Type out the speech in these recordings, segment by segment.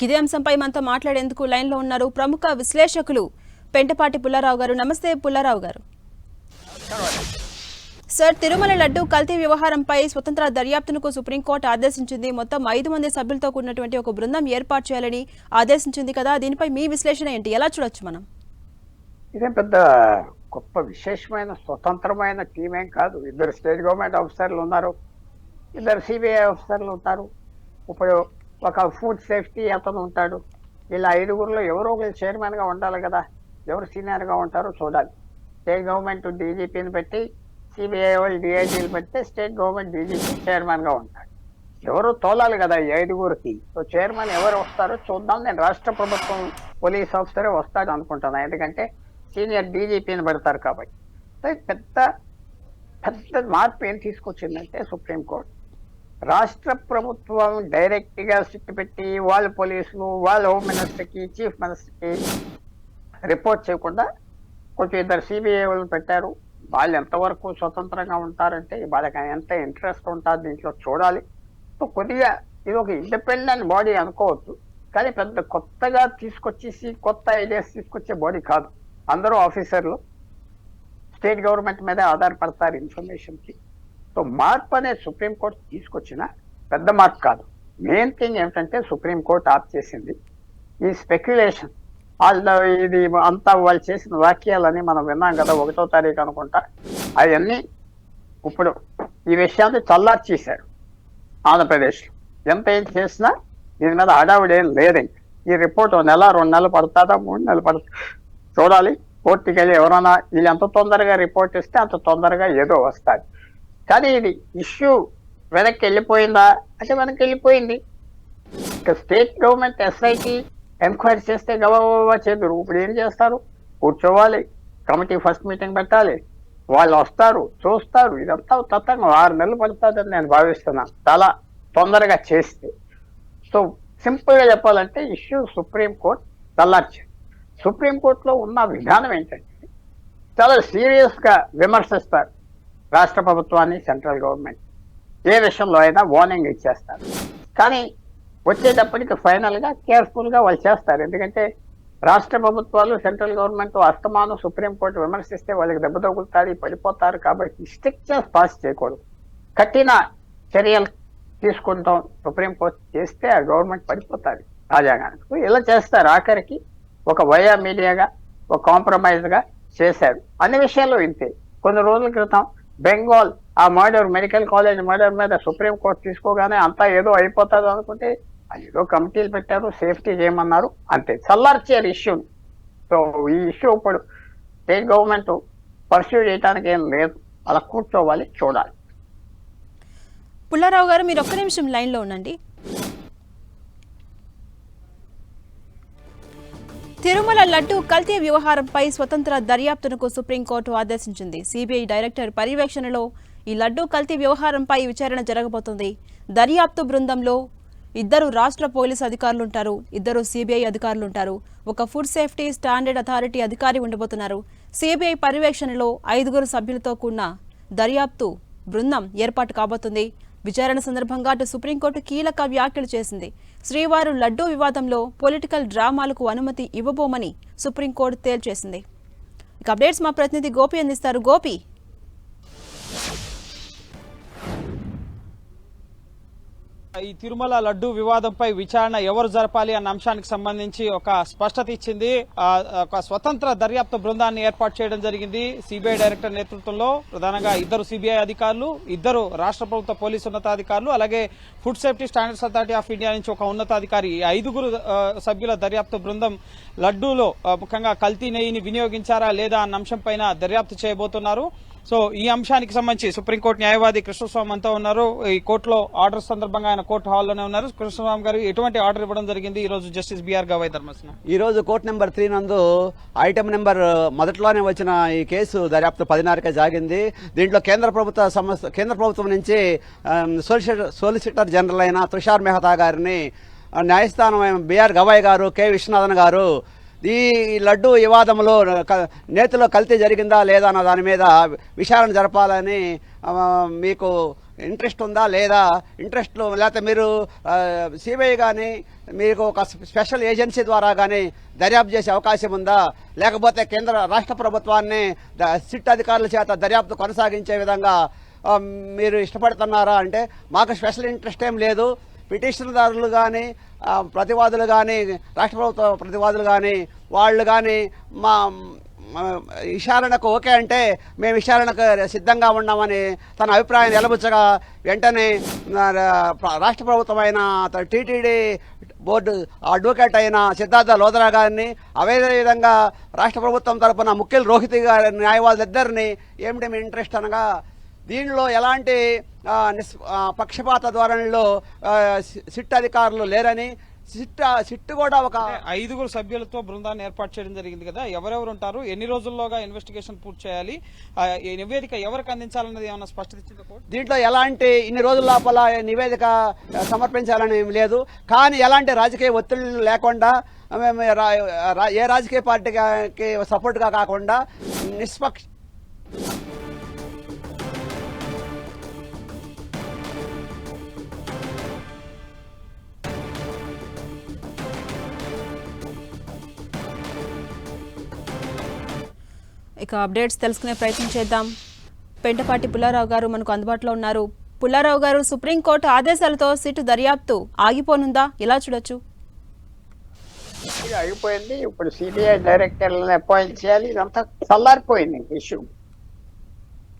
ఇదే అంశంపై మనతో మాట్లాడేందుకు లైన్లో ఉన్నారు ప్రముఖ విశ్లేషకులు పెంటపాటి పుల్లారావు గారు. నమస్తే పుల్లారావు గారు. సార్, తిరుమల లడ్డు కల్తీ వ్యవహారంపై స్వతంత్ర దర్యాప్తునకు సుప్రీంకోర్టు ఆదేశించింది. మొత్తం 5 మంది సభ్యులతో కూడినటువంటి ఒక బృందం ఏర్పాటు చేయాలని ఆదేశించింది కదా, దీనిపై మీ విశ్లేషణ ఏంటి? ఎలా చూడొచ్చు మనం? ఇదేం పెద్ద గొప్ప విశేషమైన స్వతంత్రమైన టీం ఏం కాదు. 2 స్టేట్ గవర్నమెంట్ ఆఫీసర్లు ఉన్నారు, 2 సిబిఐ ఆఫీసర్లు ఉంటారు, ఇప్పుడు ఒక ఫుడ్ సేఫ్టీ అతను ఉంటాడు. ఇలా 5గురిలో ఎవరో ఒకరు చైర్మన్గా ఉండాలి కదా. ఎవరు సీనియర్గా ఉంటారో చూడాలి. స్టేట్ గవర్నమెంట్ డీజీపీని పెట్టి సిబిఐ వాళ్ళు డిఐజీలు పెడితే స్టేట్ గవర్నమెంట్ డీజీపీ చైర్మన్గా ఉంటాడు. ఎవరు తోలాలి కదా ఈ 5గురికి. సో చైర్మన్ ఎవరు వస్తారో చూద్దాం. నేను రాష్ట్ర ప్రభుత్వం పోలీస్ ఆఫీసరే వస్తాడు అనుకుంటున్నాను, ఎందుకంటే సీనియర్ డీజీపీని పెడతారు కాబట్టి. పెద్ద పెద్ద మార్పు ఏం తీసుకొచ్చిందంటే సుప్రీంకోర్టు రాష్ట్ర ప్రభుత్వం డైరెక్ట్గా సిట్టు పెట్టి వాళ్ళ పోలీసులు వాళ్ళ హోమ్ మినిస్టర్కి చీఫ్ మినిస్టర్కి రిపోర్ట్ చేయకుండా కొంచెం 2 సిబిఐ వాళ్ళు పెట్టారు. వాళ్ళు ఎంతవరకు స్వతంత్రంగా ఉంటారంటే వాళ్ళకి ఎంత ఇంట్రెస్ట్ ఉంటుంది దీంట్లో చూడాలి. సో కొద్దిగా ఇది ఒక ఇండిపెండెంట్ బాడీ అనుకోవచ్చు, కానీ పెద్ద కొత్తగా తీసుకొచ్చేసి కొత్త ఐడియాస్ తీసుకొచ్చే బాడీ కాదు. అందరూ ఆఫీసర్లు స్టేట్ గవర్నమెంట్ మీద ఆధారపడతారు ఇన్ఫర్మేషన్కి. సో మార్పు అనేది సుప్రీంకోర్టు తీసుకొచ్చిన పెద్ద మార్పు కాదు. మెయిన్ థింగ్ ఏమిటంటే సుప్రీంకోర్టు ఆప్ చేసింది ఈ స్పెక్యులేషన్. ఇది అంతా వాళ్ళు చేసిన వాక్యాలని మనం విన్నాం కదా, 1వ తారీఖు అనుకుంటా. అవన్నీ ఇప్పుడు ఈ విషయాన్ని చల్లార్చేశారు ఆంధ్రప్రదేశ్లో. ఎంత ఏం చేసినా దీని మీద హడావుడి ఏం లేదు. ఈ రిపోర్ట్ 1 నెల 2 నెలలు పడుతుందా 3 నెలలు పడుతుంది చూడాలి. కోర్టుకి వెళ్ళి ఎవరైనా వీళ్ళు ఎంత తొందరగా రిపోర్ట్ ఇస్తే అంత తొందరగా ఏదో వస్తుంది. కానీ ఇది ఇష్యూ వెనక్కి వెళ్ళిపోయిందా అంటే వెనక్కి వెళ్ళిపోయింది. ఇక స్టేట్ గవర్నమెంట్ ఎస్ఐటి ఎంక్వైరీ చేస్తే గబగబా చేదురు. ఇప్పుడు ఏం చేస్తారు? కూర్చోవాలి, కమిటీ ఫస్ట్ మీటింగ్ పెట్టాలి, వాళ్ళు వస్తారు చూస్తారు. ఇదంతా తతంగం 6 నెలలు పడుతుందని నేను భావిస్తున్నాను చాలా తొందరగా చేస్తే. సో సింపుల్గా చెప్పాలంటే ఇష్యూ సుప్రీంకోర్టు చల్లార్చింది. సుప్రీంకోర్టులో ఉన్న విధానం ఏంటంటే చాలా సీరియస్గా విమర్శిస్తారు రాష్ట్ర ప్రభుత్వాన్ని, సెంట్రల్ గవర్నమెంట్. ఏ విషయంలో అయినా వార్నింగ్ ఇచ్చేస్తారు, కానీ వచ్చేటప్పటికి ఫైనల్గా కేర్ఫుల్గా వాళ్ళు చేస్తారు. ఎందుకంటే రాష్ట్ర ప్రభుత్వాలు సెంట్రల్ గవర్నమెంట్ అస్తమానం సుప్రీంకోర్టు విమర్శిస్తే వాళ్ళకి దెబ్బ తగులుతారు, పడిపోతారు. కాబట్టి స్ట్రిక్చర్స్ పాస్ చేయకూడదు, కఠిన చర్యలు తీసుకుంటాం సుప్రీంకోర్టు చేస్తే ఆ గవర్నమెంట్ పడిపోతుంది రాజ్యాంగానికి. ఇలా చేస్తారు. ఆఖరికి ఒక వయా మీడియాగా ఒక కాంప్రమైజ్గా చేశారు. అన్ని విషయాల్లో ఇంతే. కొన్ని రోజుల క్రితం బెంగాల్ ఆ మర్డర్, మెడికల్ కాలేజ్ మర్డర్ మీద సుప్రీంకోర్టు తీసుకోగానే అంతా ఏదో అయిపోతుంది అనుకుంటే ఏదో కమిటీలు పెట్టారు, సేఫ్టీ చేయమన్నారు, అంతే చల్లార్చారు ఇష్యూని. సో ఈ ఇష్యూ ఇప్పుడు స్టేట్ గవర్నమెంట్ పర్స్యూ చేయడానికి ఏం లేదు, అలా కూర్చోవాలి, చూడాలి. పుల్లారావు గారు, మీరు ఒక్క నిమిషం లైన్లో ఉండండి. తిరుమల లడ్డు కల్తీ వ్యవహారంపై స్వతంత్ర దర్యాప్తునకు సుప్రీంకోర్టు ఆదేశించింది. సిబిఐ డైరెక్టర్ పర్యవేక్షణలో ఈ లడ్డు కల్తీ వ్యవహారంపై విచారణ జరగబోతోంది. దర్యాప్తు బృందంలో 2 రాష్ట్ర పోలీసు అధికారులుంటారు, 2 సిబిఐ అధికారులుంటారు, ఒక ఫుడ్ సేఫ్టీ స్టాండర్డ్ అథారిటీ అధికారి ఉండబోతున్నారు. సిబిఐ పర్యవేక్షణలో 5 సభ్యులతో కూడిన దర్యాప్తు బృందం ఏర్పాటు కాబోతుంది. విచారణ సందర్భంగా అటు సుప్రీంకోర్టు కీలక వ్యాఖ్యలు చేసింది. శ్రీవారు లడ్డూ వివాదంలో పొలిటికల్ డ్రామాలకు అనుమతి ఇవ్వబోమని సుప్రీంకోర్టు తేల్చేసింది. ఇక అప్డేట్స్ మా ప్రతినిధి గోపి అందిస్తారు. గోపి, ఈ తిరుమల లడ్డు వివాదంపై విచారణ ఎవరు జరపాలి అన్న అంశానికి సంబంధించి ఒక స్పష్టత ఇచ్చింది. ఒక స్వతంత్ర దర్యాప్తు బృందాన్ని ఏర్పాటు చేయడం జరిగింది. సిబిఐ డైరెక్టర్ నేతృత్వంలో ప్రధానంగా 2 సిబిఐ అధికారులు, 2 రాష్ట్ర ప్రభుత్వ పోలీసు ఉన్నతాధికారులు, అలాగే food safety standards authority of India నుంచి ఒక ఉన్నతాధికారి, 5 సభ్యుల దర్యాప్తు బృందం లడ్డూలో ముఖ్యంగా కల్తీ నెయ్యిని వినియోగించారా లేదా అన్న అంశంపైన దర్యాప్తు చేయబోతున్నారు. సో ఈ అంశానికి సంబంధించి సుప్రీంకోర్టు న్యాయవాది కృష్ణస్వామి అంతా ఉన్నారు. ఈ కోర్టులో ఆర్డర్ సందర్భంగా ఆయన కోర్టు హాల్లోనే ఉన్నారు. కృష్ణస్వామి గారు, ఎటువంటి ఆర్డర్ ఇవ్వడం జరిగింది ఈ రోజు జస్టిస్ బిఆర్ గవాయ్ ధర్మాసనం? ఈ రోజు కోర్టు నెంబర్ 3 నందు ఐటమ్ నెంబర్ మొదట్లోనే వచ్చిన ఈ కేసు దర్యాప్తు 10:30కే జాగింది. దీంట్లో కేంద్ర ప్రభుత్వం నుంచి సోలిసిటర్ జనరల్ అయిన తుషార్ మెహతా గారిని న్యాయస్థానం బిఆర్ గవాయ్ గారు, కె విశ్వనాథన్ గారు ఈ లడ్డు వివాదంలో నేతిలో కల్తీ జరిగిందా లేదా అన్న దాని మీద విచారణ జరపాలని మీకు ఇంట్రెస్ట్ ఉందా లేదా, ఇంట్రెస్ట్లు లేకపోతే మీరు సిబిఐ కానీ మీకు ఒక స్పెషల్ ఏజెన్సీ ద్వారా కానీ దర్యాప్తు చేసే అవకాశం ఉందా, లేకపోతే రాష్ట్ర ప్రభుత్వాన్ని సిట్ అధికారుల చేత దర్యాప్తు కొనసాగించే విధంగా మీరు ఇష్టపడుతున్నారా అంటే మాకు స్పెషల్ ఇంట్రెస్ట్ ఏం లేదు. పిటిషన్దారులు కానీ ప్రతివాదులు కానీ రాష్ట్ర ప్రభుత్వ ప్రతివాదులు కానీ వాళ్ళు కానీ మా విచారణకు ఓకే అంటే మేము విచారణకు సిద్ధంగా ఉన్నామని తన అభిప్రాయం నిలబుచ్చగా వెంటనే రాష్ట్ర ప్రభుత్వమైన టీటీడీ బోర్డు అడ్వకేట్ అయిన సిద్ధార్థ లోధరా గారిని, అదేవిధంగా రాష్ట్ర ప్రభుత్వం తరపున ముఖ్యులు రోహిత్ గారి న్యాయవాదులిద్దరిని ఏమిటి మీ ఇంట్రెస్ట్ అనగా దీనిలో ఎలాంటి పక్షపాత ధోరణిలో సిట్ అధికారులు లేరని, సిట్ కూడా ఒక 5 సభ్యులతో బృందాన్ని ఏర్పాటు చేయడం జరిగింది కదా, ఎవరెవరు ఉంటారు, ఎన్ని రోజుల్లోగా ఇన్వెస్టిగేషన్ పూర్తి చేయాలి, ఈ నివేదిక ఎవరికి అందించాలన్నది ఏమైనా స్పష్టత ఇచ్చింది కోర్టు? దీంట్లో ఎలాంటి ఇన్ని రోజుల లోపల నివేదిక సమర్పించాలని ఏమి లేదు. కానీ ఎలాంటి రాజకీయ ఒత్తిళ్లు లేకుండా మేము ఏ రాజకీయ పార్టీకి సపోర్ట్గా కాకుండా నిష్పక్ష ఇక అప్డేట్స్ తెలుసుకునే ప్రయత్నం చేద్దాం. పెంటపాటి పుల్లారావు గారు మనకు అందుబాటులో ఉన్నారు. పుల్లారావు గారు, సుప్రీంకోర్టు ఆదేశాలతో సిట్ దర్యాప్తు ఆగిపోనుందా, ఎలా చూడొచ్చు? ఆగిపోయింది. ఇప్పుడు సిబిఐ డైరెక్టర్లను అపాయింట్ చేయాలి. ఇదంతా చల్లారిపోయింది, ఇష్యూ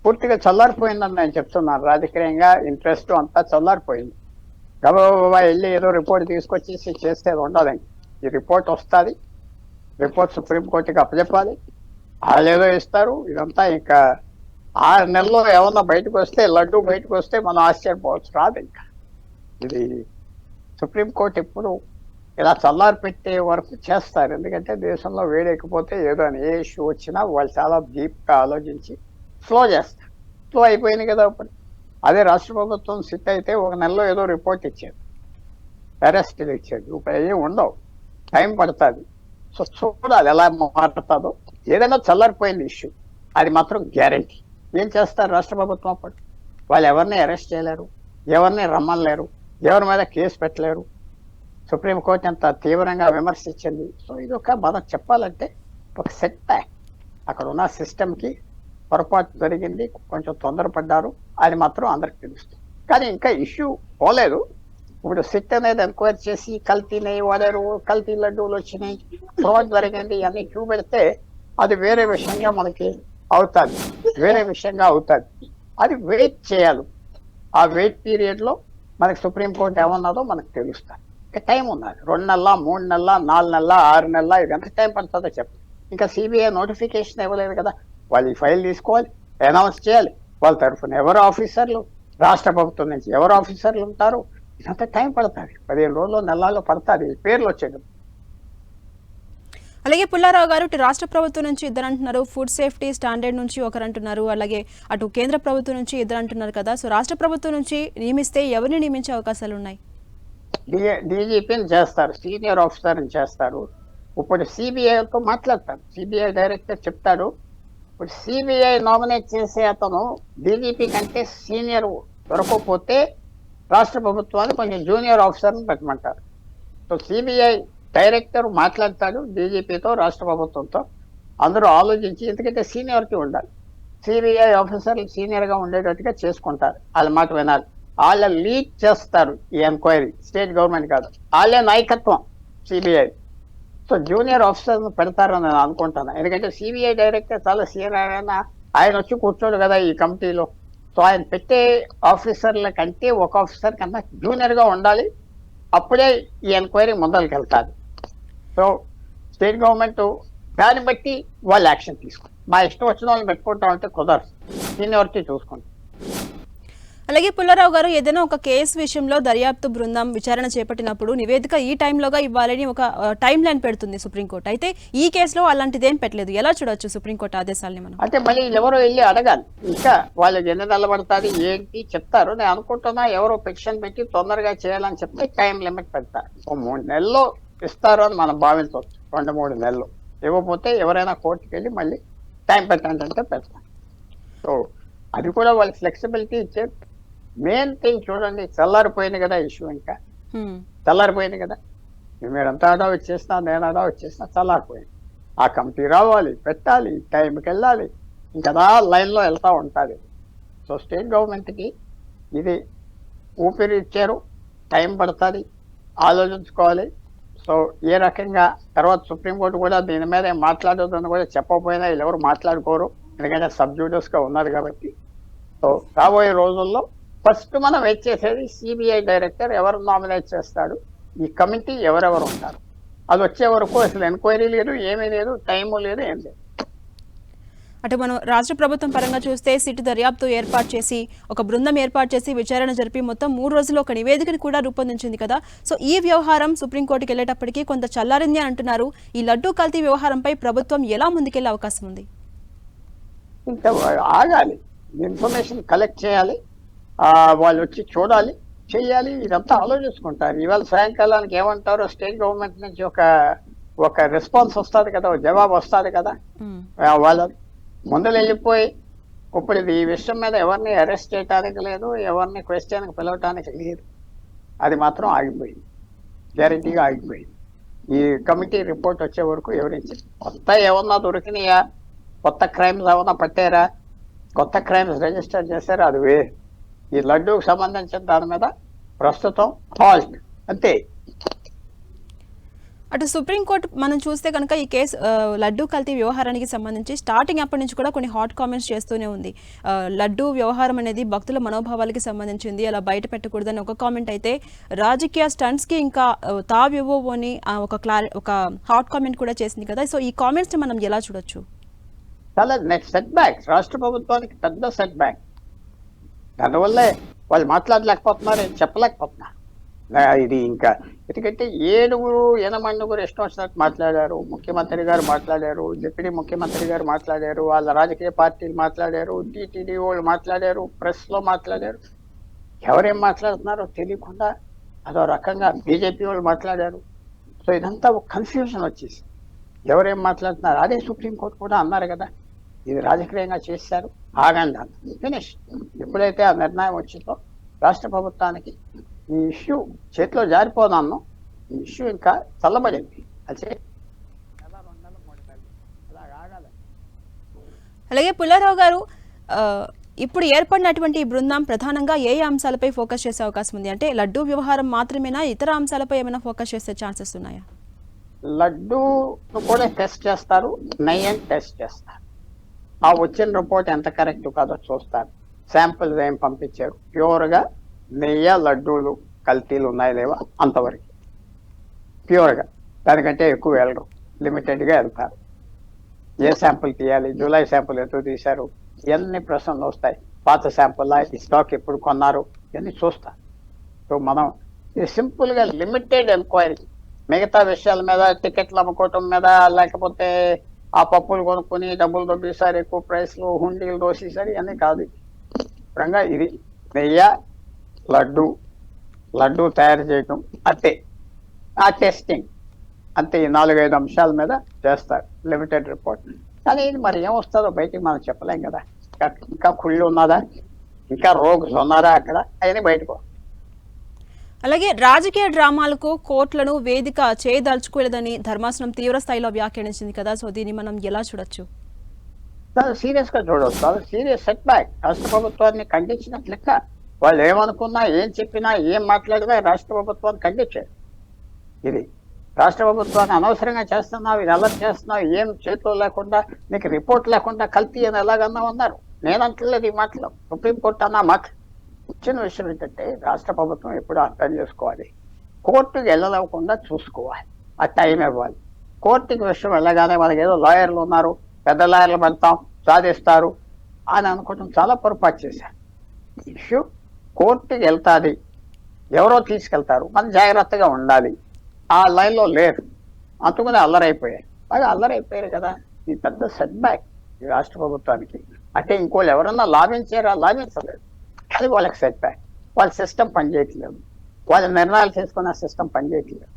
పూర్తిగా చల్లారిపోయిందని నేను చెప్తున్నాను. రాజకీయంగా ఇంట్రెస్ట్ అంతా చల్లారిపోయింది. గబగబా వెళ్ళి ఏదో రిపోర్ట్ తీసుకొచ్చేసి చేసేది ఉండదండి. ఈ రిపోర్ట్ వస్తుంది, రిపోర్ట్ సుప్రీంకోర్టుకి అప్పచెప్పాలి, వాళ్ళు ఏదో ఇస్తారు. ఇదంతా ఇంకా 6 నెలల్లో ఏమన్నా బయటకు వస్తే, లడ్డు బయటకు వస్తే మనం ఆశ్చర్యపోవచ్చు. రాదు ఇంకా. ఇది సుప్రీంకోర్టు ఎప్పుడు ఇలా చల్లారి పెట్టే వరకు చేస్తారు. ఎందుకంటే దేశంలో వేడెక్కిపోతే ఏదో అని ఏ ఇష్యూ వచ్చినా వాళ్ళు చాలా డీప్గా ఆలోచించి స్లో చేస్తారు. స్లో అయిపోయింది కదా ఇప్పుడు. అదే రాష్ట్ర ప్రభుత్వం సిట్ అయితే 1 నెలలో ఏదో రిపోర్ట్ ఇచ్చేది, అరెస్టులు ఇచ్చేది. ఇప్పుడు ఏమి ఉండవు, టైం పడుతుంది. సో చూడాలి ఎలా మారుతుందో. ఏదైనా చల్లారిపోయింది ఇష్యూ, అది మాత్రం గ్యారంటీ. ఏం చేస్తారు రాష్ట్ర ప్రభుత్వం అప్పుడు? వాళ్ళు ఎవరిని అరెస్ట్ చేయలేరు, ఎవరిని రమ్మనలేరు, ఎవరి మీద కేసు పెట్టలేరు. సుప్రీంకోర్టు అంత తీవ్రంగా విమర్శించింది. సో ఇది మనం చెప్పాలంటే ఒక సెట్ బ్యాక్. అక్కడ ఉన్న సిస్టమ్కి పొరపాటు జరిగింది, కొంచెం తొందరపడ్డారు, అది మాత్రం అందరికి తెలుస్తుంది. కానీ ఇంకా ఇష్యూ పోలేదు. ఇప్పుడు సిట్ అనేది ఎంక్వైరీ చేసి కల్తీని వాడారు, కల్తీ లడ్డూలు వచ్చినాయి, ఫ్రాడ్ జరిగింది అన్ని చూపెడితే అది వేరే విషయంగా మనకి అవుతుంది, వేరే విషయంగా అవుతుంది. అది వెయిట్ చేయాలి. ఆ వెయిట్ పీరియడ్లో మనకి సుప్రీంకోర్టు ఏమన్నదో మనకు తెలుస్తుంది. ఇంకా టైం ఉన్నది. 2 నెలల, 3 నెలల, 4 నెలల, 6 నెలల, ఇది ఎంత టైం పడుతుందో చెప్పండి. ఇంకా సిబిఐ నోటిఫికేషన్ ఇవ్వలేదు కదా. వాళ్ళు ఈ ఫైల్ తీసుకోవాలి, అనౌన్స్ చేయాలి. వాళ్ళ తరఫున ఎవరు ఆఫీసర్లు, రాష్ట్ర ప్రభుత్వం నుంచి ఎవరు ఆఫీసర్లు ఉంటారు, ఇదంతా టైం పడుతుంది. 15 రోజులు, నెలల్లో పడుతుంది పేర్లు వచ్చేది. అలాగే పుల్లారావు గారు, ఇటు రాష్ట్ర ప్రభుత్వం నుంచి ఇద్దరు అంటున్నారు, ఫుడ్ సేఫ్టీ స్టాండర్డ్ నుంచి ఒకరు అంటున్నారు, అలాగే అటు కేంద్ర ప్రభుత్వం నుంచి ఇద్దరు అంటున్నారు కదా. సో రాష్ట్ర ప్రభుత్వం నుంచి నియమిస్తే ఎవరిని నియమించే అవకాశాలు ఉన్నాయి? డీజీపీని చేస్తారు, సీనియర్ ఆఫీసర్ని చేస్తారు. ఇప్పుడు సిబిఐతో మాట్లాడతారు, సిబిఐ డైరెక్టర్ చెప్తాడు. ఇప్పుడు సిబిఐ నామినేట్ చేసే అతను డీజీపీ కంటే సీనియర్ దొరకకపోతే రాష్ట్ర ప్రభుత్వాన్ని కొంచెం జూనియర్ ఆఫీసర్ని పెట్టమంటారు. సో సిబిఐ డైరెక్టర్ మాట్లాడతాడు డీజీపీతో, రాష్ట్ర ప్రభుత్వంతో. అందరూ ఆలోచించి, ఎందుకంటే సీనియారిటీ ఉండాలి, సిబిఐ ఆఫీసర్లు సీనియర్గా ఉండేటట్టుగా చేసుకుంటారు. వాళ్ళ మాట వినాలి. వాళ్ళ లీడ్ చేస్తారు ఈ ఎంక్వైరీ, స్టేట్ గవర్నమెంట్ కాదు. వాళ్ళే నాయకత్వం సిబిఐ. సో జూనియర్ ఆఫీసర్ని పెడతారని నేను అనుకుంటాను. ఎందుకంటే సిబిఐ డైరెక్టర్ చాలా సీనియర్ అయినా ఆయన వచ్చి కూర్చోడు కదా ఈ కమిటీలో. సో ఆయన పెట్టే ఆఫీసర్ల కంటే ఒక ఆఫీసర్ కన్నా జూనియర్గా ఉండాలి. అప్పుడే ఈ ఎంక్వైరీ ముందరికి వెళ్తారు. సో స్టేట్ గవర్నమెంట్ దాన్ని బట్టి వాళ్ళు యాక్షన్ తీసుకుంటారు. మా ఇష్టం వచ్చిన వాళ్ళని పెట్టుకుంటా ఉంటే కుదరదు, సీనియారిటీ చూసుకుంటాం. అలాగే పుల్లారావు గారు, ఏదైనా ఒక కేసు విషయంలో దర్యాప్తు బృందం విచారణ చేపట్టినప్పుడు నివేదిక ఈ టైంలోగా ఇవ్వాలని ఒక టైం లైన్ పెడుతుంది సుప్రీంకోర్టు. అయితే ఈ కేసులో అలాంటిదేం పెట్టలేదు. ఎలా చూడొచ్చు సుప్రీంకోర్టు ఆదేశాలని మనం? అంటే మళ్ళీ ఎవరో వెళ్ళి అడగాలి. ఇంకా వాళ్ళకి ఎన్ని నిలబడతాది ఏంటి చెప్తారు. నేను అనుకుంటున్నా ఎవరో పిటిషన్ పెట్టి తొందరగా చేయాలని చెప్తే టైం లిమిట్ పెడతారు. 3 నెలల్లో ఇస్తారు అని మనం భావించవచ్చు. 2-3 నెలలు ఇవ్వకపోతే ఎవరైనా కోర్టుకి వెళ్ళి మళ్ళీ టైం పెట్టండి అంటే పెడతారు. సో అది కూడా వాళ్ళకి ఫ్లెక్సిబిలిటీ ఇచ్చే మెయిన్ థింగ్ చూడండి, చల్లారిపోయింది కదా ఇష్యూ, ఇంకా చల్లారిపోయింది కదా. మీరంతా అడావిట్ చేసినా, నేను అడావిట్ చేసినా చల్లారిపోయింది. ఆ కమిటీ రావాలి, పెట్టాలి, టైంకి వెళ్ళాలి, ఇంకా లైన్లో వెళ్తూ ఉంటుంది. సో స్టేట్ గవర్నమెంట్కి ఇది ఊపిరి ఇచ్చారు, టైం పడుతుంది, ఆలోచించుకోవాలి. సో ఏ రకంగా తర్వాత సుప్రీంకోర్టు కూడా దీని మీద ఏం మాట్లాడొద్దని కూడా చెప్పకపోయినా వీళ్ళు ఎవరు మాట్లాడుకోరు, ఎందుకంటే సబ్జూడియస్గా ఉన్నారు కాబట్టి. సో రాబోయే రోజుల్లో ఫస్ట్ మనం వెయిట్ చేసేది సిబిఐ డైరెక్టర్ ఎవరు నామినేట్ చేస్తాడు, ఈ కమిటీ ఎవరెవరు ఉంటారు. అది వచ్చే వరకు అసలు ఎంక్వైరీ లేదు, ఏమీ లేదు, టైము లేదు, ఏం లేదు. అటు మనం రాష్ట్ర ప్రభుత్వం పరంగా చూస్తే సిట్ దర్యాప్తు ఏర్పాటు చేసి ఒక బృందం ఏర్పాటు చేసి విచారణ జరిపి మొత్తం 3 రోజుల్లో ఒక నివేదికను కూడా రూపొందించింది కదా. సో ఈ వ్యవహారం సుప్రీంకోర్టుకి వెళ్ళేటప్పటికీ కొంత చల్లారింది అని అంటున్నారు. ఈ లడ్డూ కల్తీ వ్యవహారంపై ప్రభుత్వం ఎలా ముందుకెళ్లే అవకాశం ఉంది? ఇంకా ఆగాలి, ఇన్ఫర్మేషన్ కలెక్ట్ చేయాలి, వాళ్ళు వచ్చి చూడాలి, చెయ్యాలి, ఇదంతా ఆలోచించుకుంటారు. ఇవాళ సాయంకాలానికి ఏమంటారో స్టేట్ గవర్నమెంట్ నుంచి ఒక రెస్పాన్స్ వస్తుంది కదా, జవాబు వస్తుంది కదా. వాళ్ళ ముందర వెళ్ళిపోయి ఇప్పుడు ఈ విషయం మీద ఎవరిని అరెస్ట్ చేయడానికి లేదు, ఎవరిని క్వశ్చన్కి పిలవటానికి లేదు, అది మాత్రం ఆగిపోయింది, గ్యారంటీగా ఆగిపోయింది. ఈ కమిటీ రిపోర్ట్ వచ్చే వరకు ఎవరించి కొత్త ఏమన్నా దొరికినాయా, కొత్త క్రైమ్స్ ఏమన్నా పట్టారా, కొత్త క్రైమ్స్ రిజిస్టర్ చేశారా, అది వేరు. ఈ లడ్డూకి సంబంధించిన దాని మీద ప్రస్తుతం హాల్ట్ అంతే. అటు సుప్రీంకోర్టు మనం చూస్తే కనుక ఈ కేసు లడ్డూ కల్తీ వ్యవహారానికి సంబంధించి స్టార్టింగ్ అప్పటి నుంచి కూడా కొన్ని హాట్ కామెంట్స్ చేస్తూనే ఉంది. లడ్డూ వ్యవహారం అనేది భక్తుల మనోభావాలకి సంబంధించింది, అలా బయట పెట్టకూడదని ఒక కామెంట్ అయితే, రాజకీయ స్టంట్స్కి ఇంకా తావివ్వవు అని ఒక హాట్ కామెంట్ కూడా చేసింది కదా. సో ఈ కామెంట్స్ని మనం ఎలా చూడొచ్చు? చాలా నెక్స్ట్ సెట్ బ్యాక్, రాష్ట్ర ప్రభుత్వానికి పెద్ద సెట్ బ్యాక్. దానివల్లే వాళ్ళు మాట్లాడలేకపోతున్నారు, చెప్పలేకపోతున్నారు. ఇది ఇంకా ఎందుకంటే 7 ఇష్టం వచ్చినట్టు మాట్లాడారు. ముఖ్యమంత్రి గారు మాట్లాడారు, డిప్యూటీ ముఖ్యమంత్రి గారు మాట్లాడారు, వాళ్ళ రాజకీయ పార్టీలు మాట్లాడారు, టీటీడీ వాళ్ళు మాట్లాడారు, ప్రెస్లో మాట్లాడారు. ఎవరేం మాట్లాడుతున్నారో తెలియకుండా అదో రకంగా బీజేపీ వాళ్ళు మాట్లాడారు. సో ఇదంతా ఒక కన్ఫ్యూజన్ వచ్చేసి ఎవరేం మాట్లాడుతున్నారు. అదే సుప్రీంకోర్టు కూడా అన్నారు కదా, ఇది రాజకీయంగా చేశారు, ఆగండి అన్న, ఫినిష్. ఎప్పుడైతే ఆ నిర్ణయం వచ్చిందో రాష్ట్ర ప్రభుత్వానికి ఈ ఇష్యూ చేతిలో జారిపోదాను, ఈ ఇష్యూ ఇంకా చల్లబడింది. అలాగే పుల్లారావు గారు, ఇప్పుడు ఏర్పడినటువంటి ఈ బృందం ప్రధానంగా ఏ అంశాలపై ఫోకస్ చేసే అవకాశం ఉంది? అంటే లడ్డూ వ్యవహారం మాత్రమేనా, ఇతర అంశాలపై ఏమైనా ఫోకస్ చేసే ఛాన్సెస్ ఉన్నాయా? లడ్డూను కూడా టెస్ట్ చేస్తారు, నెయ్యిని టెస్ట్ చేస్తారు. ఆ వచ్చిన రిపోర్ట్ ఎంత కరెక్ట్ కాదో చూస్తారు. శాంపిల్స్ ఏం పంపించారు, ప్యూర్గా నెయ్యి లడ్డూలు కల్తీలు ఉన్నాయా లేవా అంతవరకు ప్యూర్గా, దానికంటే ఎక్కువ వెళ్ళరు, లిమిటెడ్గా వెళ్తారు. ఏ శాంపుల్ తీయాలి, జూలై శాంపుల్ ఎందుకు తీశారు, ఎన్ని ప్రశ్నలు వస్తాయి, పాత శాంపుల్ ఈ స్టాక్ ఎప్పుడు కొన్నారు, ఇవన్నీ చూస్తారు. సో మనం ఇది సింపుల్గా లిమిటెడ్ ఎంక్వైరీ, మిగతా విషయాల మీద టికెట్లు అమ్ముకోవటం మీద, లేకపోతే ఆ పప్పులు కొనుక్కొని డబ్బులు దొబ్బేసారు, ఎక్కువ ప్రైస్లు హుండీలు దోసేసారు, ఇవన్నీ కాదు. ఇప్పుడంగా ఇది నెయ్యి లడ్డు తయారు చేయటం అంతే, ఆ టెస్టింగ్ అంతే. ఈ 4-5 అంశాల మీద చేస్తారు లిమిటెడ్ రిపోర్ట్. కానీ ఇది మరి ఏమొస్తుందో బయటికి మనం చెప్పలేం కదా. ఇంకా కుళ్ళు ఉన్నదా, ఇంకా రోగ్స్ ఉన్నారా అక్కడ, అవన్నీ బయటకు. అలాగే రాజకీయ డ్రామాలకు కోర్టులను వేదిక చేయదలుచుకోలేదని ధర్మాసనం తీవ్ర స్థాయిలో వ్యాఖ్యానించింది కదా. సో దీన్ని మనం ఎలా చూడొచ్చు? చాలా సీరియస్గా చూడవచ్చు, చాలా సీరియస్ సెట్ బ్యాక్. రాష్ట్ర ప్రభుత్వాన్ని ఖండించినట్లు లెక్క. వాళ్ళు ఏమనుకున్నా, ఏం చెప్పినా, ఏం మాట్లాడినా రాష్ట్ర ప్రభుత్వాన్ని ఖండించారు. ఇది రాష్ట్ర ప్రభుత్వాన్ని అనవసరంగా చేస్తున్నావు, ఇది అలర్ట్ చేస్తున్నావు, ఏం చేతిలో లేకుండా, నీకు రిపోర్ట్ లేకుండా కల్తీ అని ఎలాగన్నా ఉన్నారు. నేనంటలేదు ఈ మాటలు, సుప్రీంకోర్టు అన్న మాటలు. వచ్చిన విషయం ఏంటంటే రాష్ట్ర ప్రభుత్వం ఎప్పుడు అర్థం చేసుకోవాలి, కోర్టుకి వెళ్ళలేకుండా చూసుకోవాలి, ఆ టైం ఇవ్వాలి. కోర్టుకి విషయం వెళ్ళగానే మనకి ఏదో లాయర్లు ఉన్నారు, పెద్ద లాయర్లు పెడతాం, సాధిస్తారు అని అనుకోవటం చాలా పొరపాటు చేశారు. ఇష్యూ కోర్టుకి వెళ్తాది, ఎవరో తీసుకెళ్తారు, మనం జాగ్రత్తగా ఉండాలి. ఆ లైన్లో లేరు, అందుకని అల్లరైపోయారు. బాగా అల్లరైపోయారు కదా. ఇది పెద్ద సెట్ బ్యాక్ ఈ రాష్ట్ర ప్రభుత్వానికి. అంటే ఇంకోళ్ళు ఎవరన్నా లాభించారా, లాభించలేదు, అది వాళ్ళకి సెట్ బ్యాక్. వాళ్ళ సిస్టమ్ పనిచేయట్లేదు, వాళ్ళ నిర్ణయాలు తీసుకున్న సిస్టమ్ పనిచేయట్లేదు,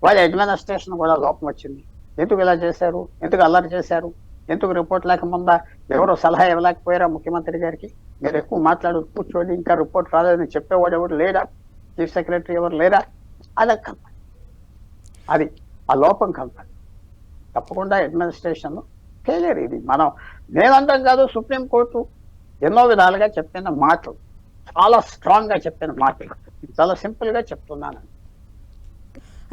వాళ్ళ అడ్మినిస్ట్రేషన్ కూడా లోపం వచ్చింది. ఎందుకు ఇలా చేశారు, ఎందుకు అల్లరి చేశారు, ఎందుకు రిపోర్ట్ లేకముందా? ఎవరో సలహా ఇవ్వలేకపోయారా ముఖ్యమంత్రి గారికి? మీరు ఎక్కువ మాట్లాడు, కూర్చోండి, ఇంకా రిపోర్ట్ రాలేదని చెప్పేవాడు ఎవరు లేరా? చీఫ్ సెక్రటరీ ఎవరు లేరా? అది కనపడి, అది ఆ లోపం కనపడి. తప్పకుండా అడ్మినిస్ట్రేషన్ ఫెయిలియర్ ఇది. నేనంటాం కాదు, సుప్రీంకోర్టు ఎన్నో విధాలుగా చెప్పిన మాటలు, చాలా స్ట్రాంగ్ గా చెప్పిన మాటలు, చాలా సింపుల్ గా చెప్తున్నాను.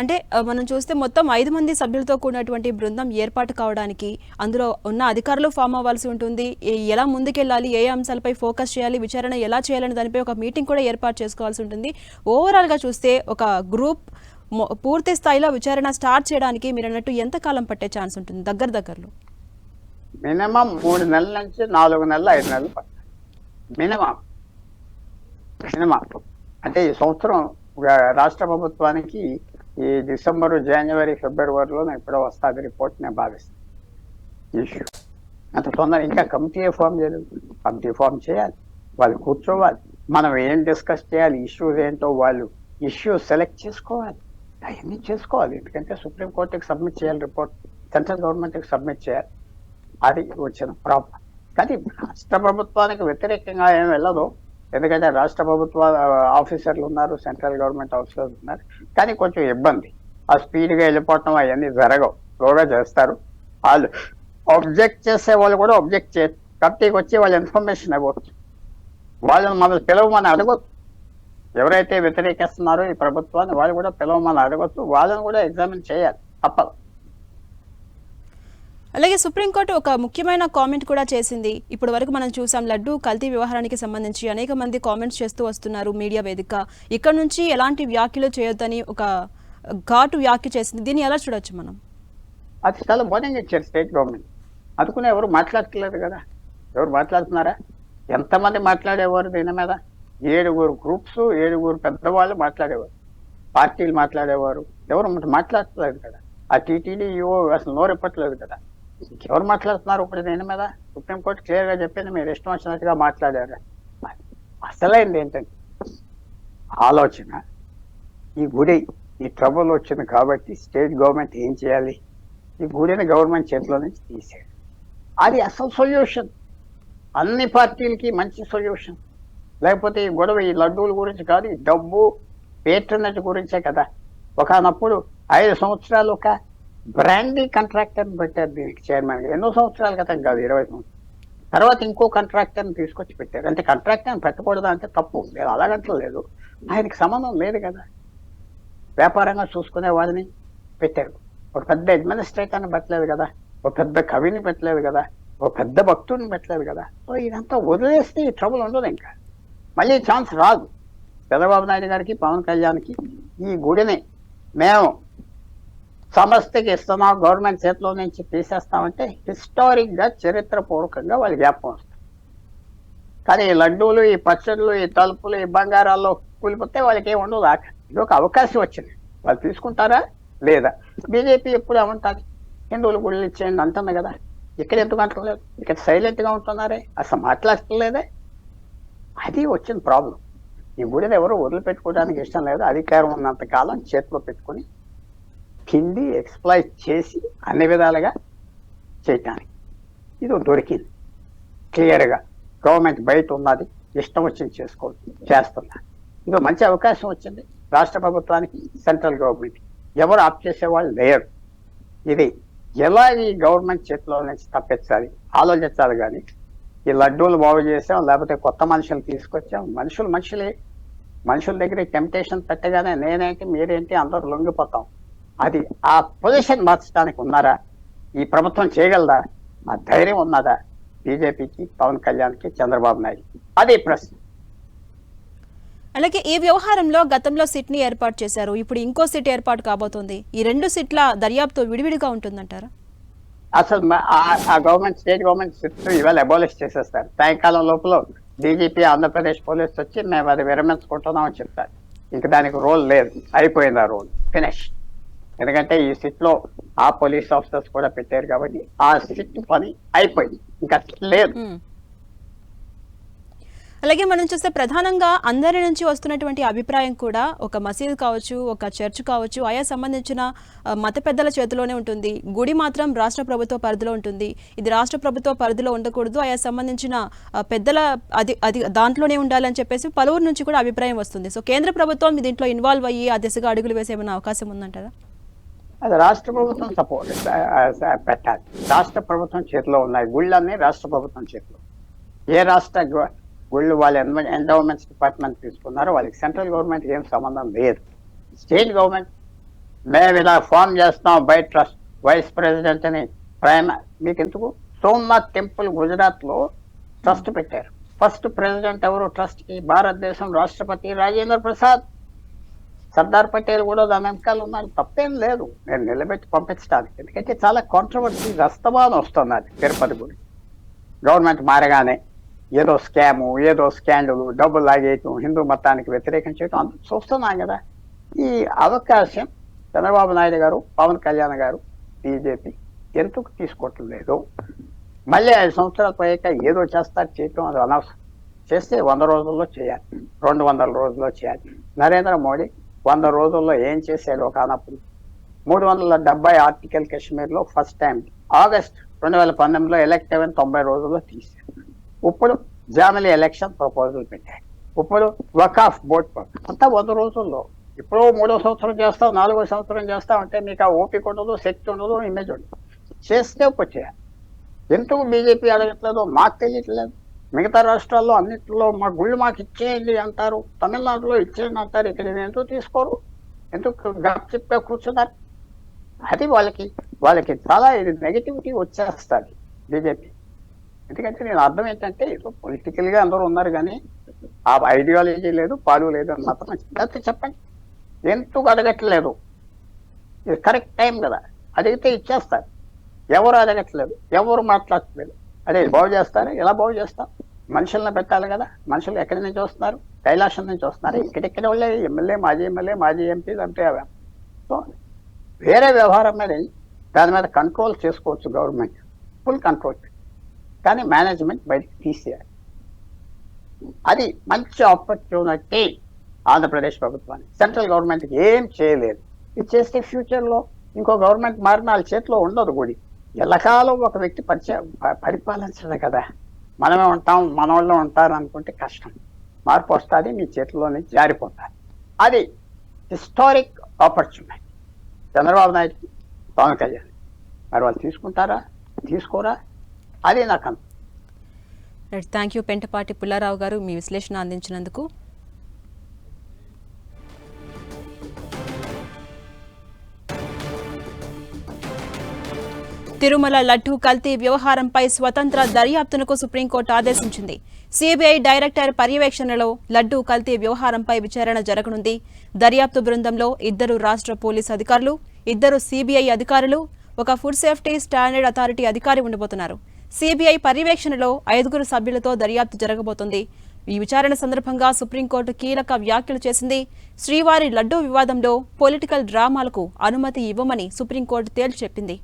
అంటే మనం చూస్తే మొత్తం 5 మంది సభ్యులతో కూడినటువంటి బృందం ఏర్పాటు కావడానికి అందులో ఉన్న అధికారులు ఫామ్ అవ్వాల్సి ఉంటుంది. ఎలా ముందుకెళ్ళాలి, ఏ అంశాలపై ఫోకస్ చేయాలి, విచారణ ఎలా చేయాలని దానిపై ఒక మీటింగ్ కూడా ఏర్పాటు చేసుకోవాల్సి ఉంటుంది. ఓవరాల్గా చూస్తే ఒక గ్రూప్ పూర్తి స్థాయిలో విచారణ స్టార్ట్ చేయడానికి మీరు అన్నట్టు ఎంత కాలం పట్టే ఛాన్స్ ఉంటుంది? దగ్గరలో మినిమం 3 నెలల నుంచి 4 నెలలు 5 నెలలు పడతాయి మినిమం. అంటే ఈ సంవత్సరం రాష్ట్ర ప్రభుత్వానికి ఈ డిసెంబర్, జనవరి, ఫిబ్రవరిలో ఎప్పుడో వస్తుంది రిపోర్ట్ నేను భావిస్తాను. ఇష్యూ అంత తొందర ఇంకా కమిటీ ఫామ్ చేయలేదు. కమిటీ ఫామ్ చేయాలి, వాళ్ళు కూర్చోవాలి, మనం ఏం డిస్కస్ చేయాలి, ఇష్యూస్ ఏంటో వాళ్ళు ఇష్యూస్ సెలెక్ట్ చేసుకోవాలి, అవన్నీ చేసుకోవాలి. ఎందుకంటే సుప్రీంకోర్టుకి సబ్మిట్ చేయాలి రిపోర్ట్, సెంట్రల్ గవర్నమెంట్కి సబ్మిట్ చేయాలి. అది వచ్చిన ప్రాబ్లం. కానీ రాష్ట్ర ప్రభుత్వానికి వ్యతిరేకంగా ఏం వెళ్ళదు, ఎందుకంటే రాష్ట్ర ప్రభుత్వ ఆఫీసర్లు ఉన్నారు, సెంట్రల్ గవర్నమెంట్ ఆఫీసర్లు ఉన్నారు. కానీ కొంచెం ఇబ్బంది, ఆ స్పీడ్గా వెళ్ళిపోవటం అవన్నీ జరగవు, స్లోగా చేస్తారు. వాళ్ళు ఆబ్జెక్ట్ చేసే వాళ్ళు కూడా ఆబ్జెక్ట్ చేయరు, కమిటీకి వచ్చి వాళ్ళు ఇన్ఫర్మేషన్ ఇవ్వచ్చు, వాళ్ళని మనల్ని పిలవమని అడగొచ్చు. ఎవరైతే వ్యతిరేకిస్తున్నారో ఈ ప్రభుత్వాన్ని వాళ్ళు కూడా పిలవమని అడగొచ్చు, వాళ్ళని కూడా ఎగ్జామిన్ చేయాలి, తప్పదు. అలాగే సుప్రీంకోర్టు ఒక ముఖ్యమైన కామెంట్ కూడా చేసింది. ఇప్పటి వరకు మనం చూసాం లడ్డూ కల్తీ వ్యవహారానికి సంబంధించి అనేక మంది కామెంట్స్ చేస్తూ వస్తున్నారు మీడియా వేదిక. ఇక్కడ నుంచి ఎలాంటి వ్యాఖ్యలు చేయొద్దని ఒక ఘాటు వ్యాఖ్య చేసింది. దీన్ని ఎలా చూడొచ్చు మనం? అది చాలా వార్నింగ్ ఇచ్చారు స్టేట్ గవర్నమెంట్. అందుకునే ఎవరు మాట్లాడట్లేదు కదా. ఎవరు మాట్లాడుతున్నారా? ఎంతమంది మాట్లాడేవారు దీని మీద? 7 గ్రూప్స్, 7 పెద్దవాళ్ళు మాట్లాడేవారు, పార్టీలు మాట్లాడేవారు. ఎవరు మాట్లాడట్లేదు కదా. ఆ టీటీడీ అసలు నోరెప్పట్లేదు కదా. ఎవరు మాట్లాడుతున్నారు ఇప్పుడు దీని మీద? సుప్రీంకోర్టు క్లియర్ గా చెప్పింది, మీరు ఇష్టం వచ్చినట్టుగా మాట్లాడారు. అసలైంది ఏంటంటే ఆలోచన, ఈ గుడి ఈ ట్రబుల్ వచ్చింది కాబట్టి స్టేట్ గవర్నమెంట్ ఏం చేయాలి? ఈ గుడిని గవర్నమెంట్ చేతిలో నుంచి తీసేయాలి. అది అసలు సొల్యూషన్, అన్ని పార్టీలకి మంచి సొల్యూషన్. లేకపోతే ఈ గొడవ ఈ లడ్డూల గురించి కాదు, ఈ డబ్బు పేట్రనేజ్ గురించే కదా. ఒకనప్పుడు 5 సంవత్సరాలు ఒక బ్రాండీ కాంట్రాక్టర్ని పెట్టారు దీనికి చైర్మన్గా. ఎన్నో సంవత్సరాల క్రితం కాదు, 20 సంవత్సరాలు. తర్వాత ఇంకో కాంట్రాక్టర్ని తీసుకొచ్చి పెట్టారు. అంటే కాంట్రాక్టర్ని పెట్టకూడదు అంటే తప్పు లేదు, అలాగంటలేదు. ఆయనకి సంబంధం లేదు కదా, వ్యాపారంగా చూసుకునే వాళ్ళని పెట్టారు. ఒక పెద్ద అడ్మినిస్ట్రేటర్ని పెట్టలేదు కదా, ఒక పెద్ద కవిని పెట్టలేదు కదా, ఒక పెద్ద భక్తుడిని పెట్టలేదు కదా. సో ఇదంతా వదిలేస్తే ఈ ట్రబుల్ ఉండదు, ఇంకా మళ్ళీ ఛాన్స్ రాదు. చంద్రబాబు నాయుడు గారికి, పవన్ కళ్యాణ్కి ఈ గుడిని మేము సమస్యకి ఇస్తున్నాం, గవర్నమెంట్ చేతిలో నుంచి తీసేస్తామంటే హిస్టారిక్ గా, చరిత్రపూర్వకంగా వాళ్ళు జ్ఞాపకం వస్తారు. కానీ ఈ లడ్డూలు, ఈ పచ్చళ్ళు, ఈ తలుపులు, ఈ బంగారాల్లో కూలిపోతే వాళ్ళకి ఏమి ఉండదు. ఇది ఒక అవకాశం వచ్చింది, వాళ్ళు తీసుకుంటారా లేదా? బీజేపీ ఎప్పుడు ఏమంటుంది, హిందువులు గుళ్ళు ఇచ్చేయండి అంటుంది కదా. ఇక్కడ ఎందుకు అంటలేదు? ఇక్కడ సైలెంట్ గా ఉంటున్నారే, అసలు మాట్లాడలేదే. అది వచ్చిన ప్రాబ్లం. ఈ గుడిని ఎవరు వదిలిపెట్టుకోవడానికి ఇష్టం లేదు. అధికారం ఉన్నంత కాలం చేతిలో పెట్టుకుని కింది ఎక్స్ప్లాయిట్ చేసి అన్ని విధాలుగా చేయటానికి ఇది దొరికింది క్లియర్గా. గవర్నమెంట్ బయట ఉన్నది, ఇష్టం వచ్చింది చేస్తున్నారు. ఇది మంచి అవకాశం వచ్చింది రాష్ట్ర ప్రభుత్వానికి, సెంట్రల్ గవర్నమెంట్. ఎవరు ఆప్ చేసేవాళ్ళు లేరు. ఇది ఎలా ఈ గవర్నమెంట్ చేతిలో నుంచి తప్పించాలి ఆలోచించాలి. కానీ ఈ లడ్డూలు బాగు చేసాం, లేకపోతే కొత్త మనుషులు తీసుకొచ్చాం. మనుషులే, మనుషుల దగ్గర టెంప్టేషన్ పెట్టగానే నేనేంటి మీరేంటి అందరూ లొంగిపోతాం. అది ఆ పొజిషన్ మార్చడానికి ఉన్నారా? ఈ ప్రభుత్వం చేయగలదా? ఆ ధైర్యం ఉన్నదా బీజేపీకి, పవన్ కళ్యాణ్కి, చంద్రబాబు నాయుడు? అదే ప్రశ్న. అలాగే ఈ వ్యవహారంలో గతంలో సిట్ ని ఏర్పాటు చేశారు, ఇప్పుడు ఇంకో సిట్ ఏర్పాటు కాబోతోంది. ఈ 2 సిట్ల దర్యాప్తు విడివిడిగా ఉంటుందంటారా? అసలు ఆ గవర్నమెంట్, స్టేట్ గవర్నమెంట్ సిట్స్ ఇవాళ అబాలిష్ చేసేస్తారు. సాయంకాలం లోపల డీజీపీ, ఆంధ్రప్రదేశ్ పోలీస్ వచ్చి మేము అది విరమించుకుంటున్నామని చెప్తారు. ఇంకా దానికి రోల్ లేదు, అయిపోయింది ఆ రోల్, ఫినిష్. ఎందుకంటే ఈ సిట్ లో ఆ పోలీస్ ఆఫీసర్స్ కూడా పెట్టారు కాబట్టి ఆ సిట్ పని అయిపోయింది, ఇంకా లేదు. అలాగే మనం చూస్తే ప్రధానంగా అందరి నుంచి వస్తున్నటువంటి అభిప్రాయం కూడా ఒక మసీదు కావచ్చు, ఒక చర్చ్ కావచ్చు, ఆయా సంబంధించిన మత పెద్దల చేతిలోనే ఉంటుంది. గుడి మాత్రం రాష్ట్ర ప్రభుత్వ పరిధిలో ఉంటుంది. ఇది రాష్ట్ర ప్రభుత్వ పరిధిలో ఉండకూడదు, ఆయా సంబంధించిన పెద్దల అది దాంట్లోనే ఉండాలని చెప్పేసి పలువురు నుంచి కూడా అభిప్రాయం వస్తుంది. సో కేంద్ర ప్రభుత్వం దీంట్లో ఇన్వాల్వ్ అయ్యి ఆ దిశగా అడుగులు వేసే ఏమైనా అవకాశం ఉందంటారా? అది రాష్ట్ర ప్రభుత్వం సపోర్ట్ పెట్టాలి. రాష్ట్ర ప్రభుత్వం చేతిలో ఉన్నాయి గుళ్ళన్నీ, రాష్ట్ర ప్రభుత్వం చేతిలో. ఏ రాష్ట్ర గుళ్ళు వాళ్ళ ఎండోమెంట్స్ డిపార్ట్మెంట్ తీసుకున్నారో వాళ్ళకి సెంట్రల్ గవర్నమెంట్ ఏం సంబంధం లేదు. స్టేట్ గవర్నమెంట్ మేము ఇలా ఫామ్ చేస్తాం బై ట్రస్ట్, వైస్ ప్రెసిడెంట్ అని మీకు ఎందుకు? సోమనాథ్ టెంపుల్ గుజరాత్లో ట్రస్ట్ పెట్టారు. ఫస్ట్ ప్రెసిడెంట్ ఎవరు ట్రస్ట్కి? భారతదేశం రాష్ట్రపతి రాజేంద్ర ప్రసాద్. సర్దార్ పటేల్ కూడా దాని వెనకాల ఉన్నారు. తప్పేం లేదు నేను నిలబెట్టి పంపించడానికి. ఎందుకంటే చాలా కాంట్రవర్సీ రస్తమానం వస్తున్నది. తిరుపతి గుడి గవర్నమెంట్ మారగానే ఏదో స్కాము, ఏదో స్కాండలు, డబ్బులు లాగేయటం, హిందూ మతానికి వ్యతిరేకం చేయటం అంత చూస్తున్నాం కదా. ఈ అవకాశం చంద్రబాబు నాయుడు గారు, పవన్ కళ్యాణ్ గారు, బీజేపీ ఎందుకు తీసుకోవటం లేదు? మళ్ళీ 5 సంవత్సరాలు పోయాక ఏదో చేస్తారు, చేయటం అది అనవసరం. చేస్తే 100 రోజుల్లో చేయాలి, 200 రోజుల్లో చేయాలి. నరేంద్ర మోడీ 100 రోజుల్లో ఏం చేశాడో కానప్పుడు 370 ఆర్టికల్ కశ్మీర్లో ఫస్ట్ టైం ఆగస్ట్ 2019లో ఎలక్ట్ అయిన 90 రోజుల్లో తీశారు. ఇప్పుడు జామిలీ ఎలక్షన్ ప్రపోజల్ పెట్టారు. ఇప్పుడు వకాఫ్ బోర్డ్ అంతా 100 రోజుల్లో. ఇప్పుడు 3వ సంవత్సరం చేస్తాం, 4వ సంవత్సరం చేస్తాం అంటే మీకు ఆ ఓపిక ఉండదు, శక్తి ఉండదు, ఇమేజ్ ఉండదు. చేస్తే ఇప్పుడు చేయాలి. ఎందుకు బీజేపీ అడగట్లేదో మాకు తెలియట్లేదు. మిగతా రాష్ట్రాల్లో అన్నింటిలో మా గుళ్ళు మాకు ఇచ్చేయండి అంటారు, తమిళనాడులో ఇచ్చేయండి అంటారు. ఇక్కడ ఎందుకు తీసుకోరు? ఎందుకు గప్ చెప్పే కూర్చున్నారు? అది వాళ్ళకి చాలా ఇది నెగిటివిటీ వచ్చేస్తుంది బీజేపీ. ఎందుకంటే నేను అర్థం ఏంటంటే ఏదో పొలిటికల్గా అందరూ ఉన్నారు కానీ ఆ ఐడియాలజీ లేదు, పాలు లేదు అని మాత్రం లేకపోతే చెప్పండి. ఎందుకు అడగట్లేదు? ఇది కరెక్ట్ టైం కదా, అడిగితే ఇచ్చేస్తారు. ఎవరు అడగట్లేదు, ఎవరు మాట్లాడట్లేదు. అదే బాగు చేస్తారు. ఎలా బాగు చేస్తాం? మనుషులను పెట్టాలి కదా. మనుషులు ఎక్కడి నుంచి వస్తున్నారు? కైలాసం నుంచి వస్తున్నారు. ఇక్కడెక్కడ వాళ్ళే ఎమ్మెల్యే, మాజీ ఎంపీలు అంటే అవి. సో వేరే వ్యవహారం మీద దాని మీద కంట్రోల్ చేసుకోవచ్చు గవర్నమెంట్, ఫుల్ కంట్రోల్. కానీ మేనేజ్మెంట్ బయటకు తీసేయాలి. అది మంచి ఆపర్చునిటీ ఆంధ్రప్రదేశ్ ప్రభుత్వానికి. సెంట్రల్ గవర్నమెంట్కి ఏం చేయలేదు. ఇది చేస్తే ఫ్యూచర్లో ఇంకో గవర్నమెంట్ మారిన వాళ్ళ చేతిలో ఉండదు గుడి. ఎల్లకాలం ఒక వ్యక్తి పరిపాలించదు కదా. మనమే ఉంటాం, మన వాళ్ళు ఉంటారు అనుకుంటే కష్టం. మార్పు వస్తుంది, మీ చేతిలో నుంచి జారిపోతుంది. అది హిస్టారిక్ ఆపర్చునిటీ చంద్రబాబు నాయుడు, పవన్ కళ్యాణ్. మరి వాళ్ళు తీసుకుంటారా, తీసుకోరా? అది నాకు థ్యాంక్ యూ పెంటపాటి పుల్లారావు గారు మీ విశ్లేషణ అందించినందుకు. తిరుమల లడ్డూ కల్తీ వ్యవహారంపై స్వతంత్ర దర్యాప్తునకు సుప్రీంకోర్టు ఆదేశించింది. సిబిఐ డైరెక్టర్ పర్యవేక్షణలో లడ్డూ కల్తీ వ్యవహారంపై విచారణ జరగనుంది. దర్యాప్తు బృందంలో 2 రాష్ట్ర పోలీసు అధికారులు, 2 సిబిఐ అధికారులు, ఒక ఫుడ్ సేఫ్టీ స్టాండర్డ్ అథారిటీ అధికారి ఉండబోతున్నారు. సిబిఐ పర్యవేక్షణలో 5 సభ్యులతో దర్యాప్తు జరగబోతోంది. ఈ విచారణ సందర్భంగా సుప్రీంకోర్టు కీలక వ్యాఖ్యలు చేసింది. శ్రీవారి లడ్డూ వివాదంలో పొలిటికల్ డ్రామాలకు అనుమతి ఇవ్వమని సుప్రీంకోర్టు తేల్చి చెప్పింది.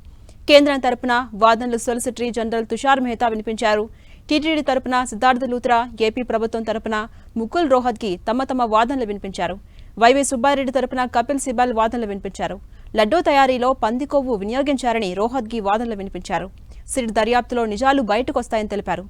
కేంద్రం తరపున వాదనలు సొలిసిటరీ జనరల్ తుషార్ మెహతా వినిపించారు. టీటీడీ తరపున సిద్ధార్థ లూత్రా, ఏపీ ప్రభుత్వం తరపున ముకుల్ రోహత్గి తమ వాదనలు వినిపించారు. వైవి సుబ్బారెడ్డి తరపున కపిల్ సిబల్ వాదనలు వినిపించారు. లడ్డూ తయారీలో పంది కొవ్వు వినియోగించారని రోహత్గి వాదనలు వినిపించారు. సిట్ దర్యాప్తులో నిజాలు బయటకొస్తాయని తెలిపారు.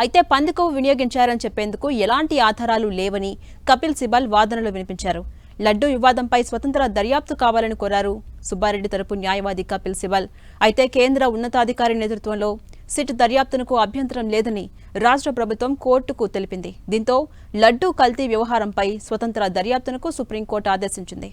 అయితే పంది కొవ్వు వినియోగించారని చెప్పేందుకు ఎలాంటి ఆధారాలు లేవని కపిల్ సిబల్ వాదనలు వినిపించారు. లడ్డూ వివాదంపై స్వతంత్ర దర్యాప్తు కావాలని కోరారు సుబ్బారెడ్డి తరపు న్యాయవాది కపిల్ సిబల్. అయితే కేంద్ర ఉన్నతాధికారి నేతృత్వంలో సిట్ దర్యాప్తునకు అభ్యంతరం లేదని రాష్ట్ర ప్రభుత్వం కోర్టుకు తెలిపింది. దీంతో లడ్డూ కల్తీ వ్యవహారంపై స్వతంత్ర దర్యాప్తునకు సుప్రీంకోర్టు ఆదేశించింది.